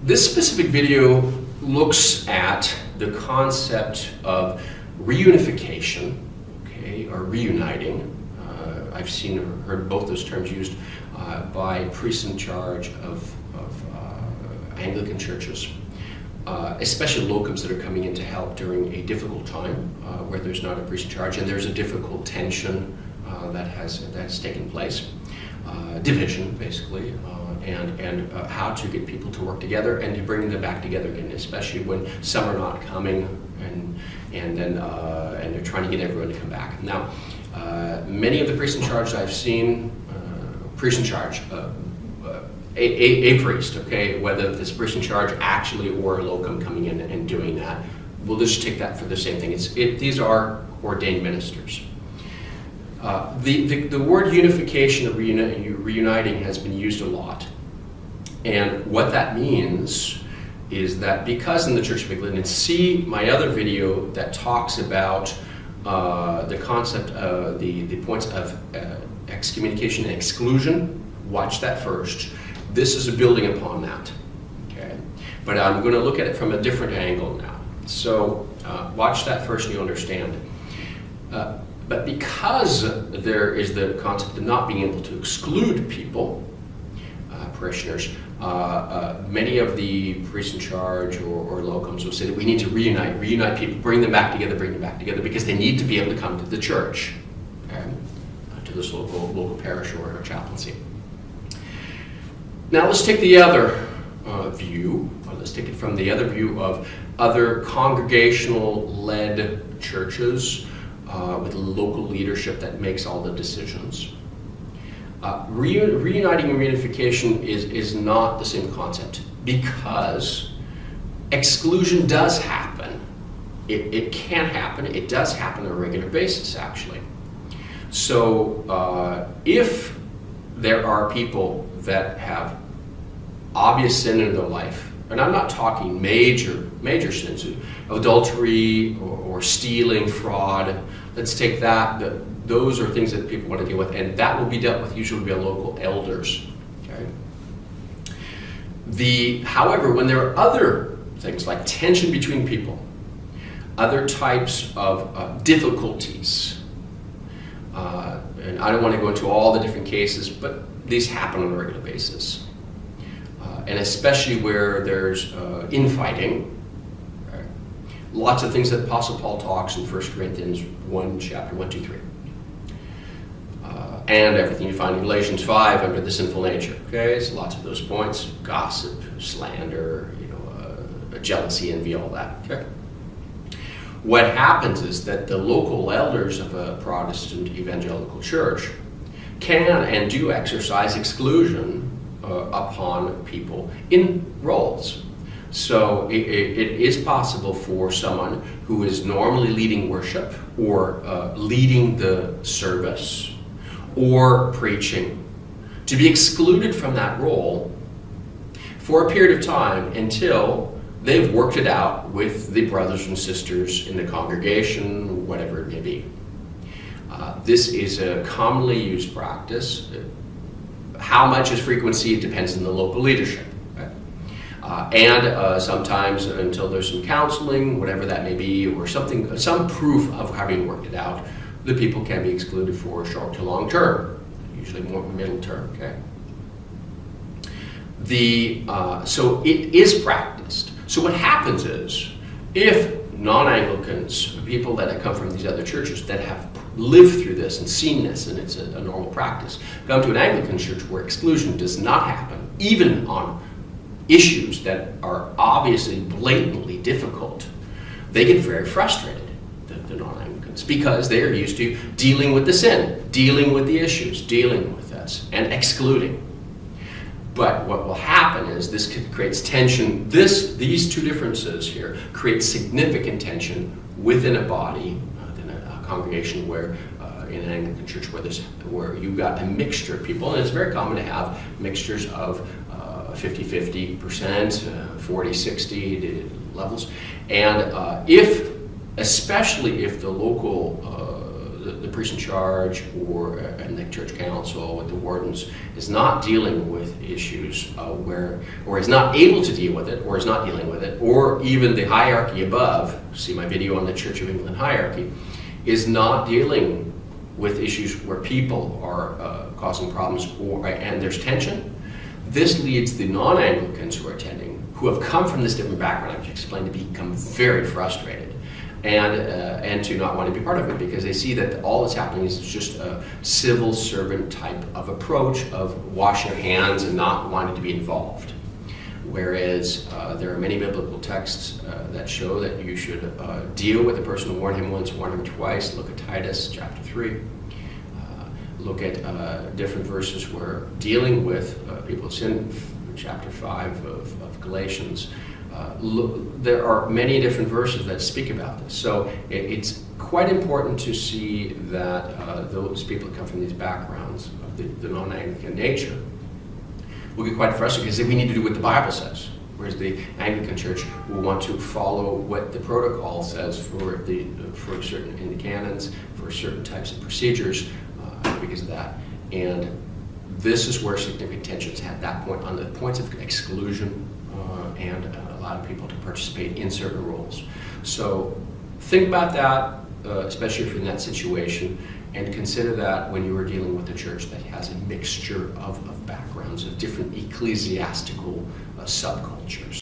This specific video looks at the concept of reunification, okay, or reuniting. I've seen or heard both those terms used by priests in charge of Anglican churches, especially locums that are coming in to help during a difficult time where there's not a priest in charge and there's a difficult tension that has taken place, division basically, and how to get people to work together and to bring them back together again, especially when some are not coming and they're trying to get everyone to come back. Now, many of the priests in charge I've seen, priest in charge, a priest, okay, whether this priest in charge actually or a locum coming in and doing that, we'll just take that for the same thing. These are ordained ministers. The word unification or reuniting has been used a lot. And what that means is that because in the Church of England, and see my other video that talks about the concept of the points of excommunication and exclusion, watch that first. This is a building upon that, okay? But I'm going to look at it from a different angle now. So watch that first and you'll understand. But because there is the concept of not being able to exclude people, parishioners, many of the priests in charge or locums will say that we need to reunite people, bring them back together because they need to be able to come to the church, okay? To this local parish or chaplaincy. Now let's take the other view, or let's take it from the other view of other congregational-led churches with local leadership that makes all the decisions. Reuniting and reunification is not the same concept because exclusion does happen. It can happen. It does happen on a regular basis, actually. So if there are people that have obvious sin in their life, and I'm not talking major sins, adultery or stealing, fraud, let's take that. Those are things that people want to deal with, and that will be dealt with usually by local elders. Okay? However, when there are other things like tension between people, other types of difficulties, and I don't want to go into all the different cases, but these happen on a regular basis. And especially where there's infighting. Okay? Lots of things that Apostle Paul talks in 1 Corinthians 1, chapter 1, 2, 3. And everything you find in Galatians 5 under the sinful nature. Okay, so lots of those points: gossip, slander, jealousy, envy, all that. Okay. What happens is that the local elders of a Protestant evangelical church can and do exercise exclusion upon people in roles. So it is possible for someone who is normally leading worship or leading the service or preaching to be excluded from that role for a period of time until they've worked it out with the brothers and sisters in the congregation, whatever it may be. This is a commonly used practice. How much is frequency? It depends on the local leadership. Okay? And sometimes until there's some counseling, whatever that may be, or some proof of having worked it out, the people can be excluded for short to long term, usually more middle term. Okay. So it is practiced. So what happens is, if non-Anglicans, people that have come from these other churches that have lived through this and seen this, and it's a normal practice, come to an Anglican church where exclusion does not happen, even on issues that are obviously blatantly difficult, they get very frustrated, the non-Anglicans, because they are used to dealing with the sin, dealing with the issues, dealing with this, and excluding. But what will happen is this creates tension. These two differences here create significant tension within a body, within a congregation where, in an Anglican church, where you've got a mixture of people, and it's very common to have mixtures of 50-50%, 40-60 levels, and especially if the the priest in charge or and the church council with the wardens is not dealing with issues or is not able to deal with it, or is not dealing with it, or even the hierarchy above, see my video on the Church of England hierarchy, is not dealing with issues where people are causing problems and there's tension, this leads the non-Anglicans who are attending, who have come from this different background, I've explained, to become very frustrated and to not want to be part of it, because they see that all that's happening is just a civil servant type of approach of wash your hands and not wanting to be involved. Whereas there are many biblical texts that show that you should deal with a person, warn him once, warn him twice. Look at Titus chapter 3. Look at different verses where dealing with people of sin, chapter 5 of Galatians. There are many different verses that speak about this. So it's quite important to see that those people that come from these backgrounds of the non-Anglican nature will get quite frustrated because we need to do what the Bible says, whereas the Anglican Church will want to follow what the protocol says for certain in the canons, for certain types of procedures, because of that. And this is where significant tensions at that point on the points of exclusion and allowing people to participate in certain roles. So think about that, especially if you're in that situation, and consider that when you are dealing with a church that has a mixture of backgrounds, of different ecclesiastical subcultures.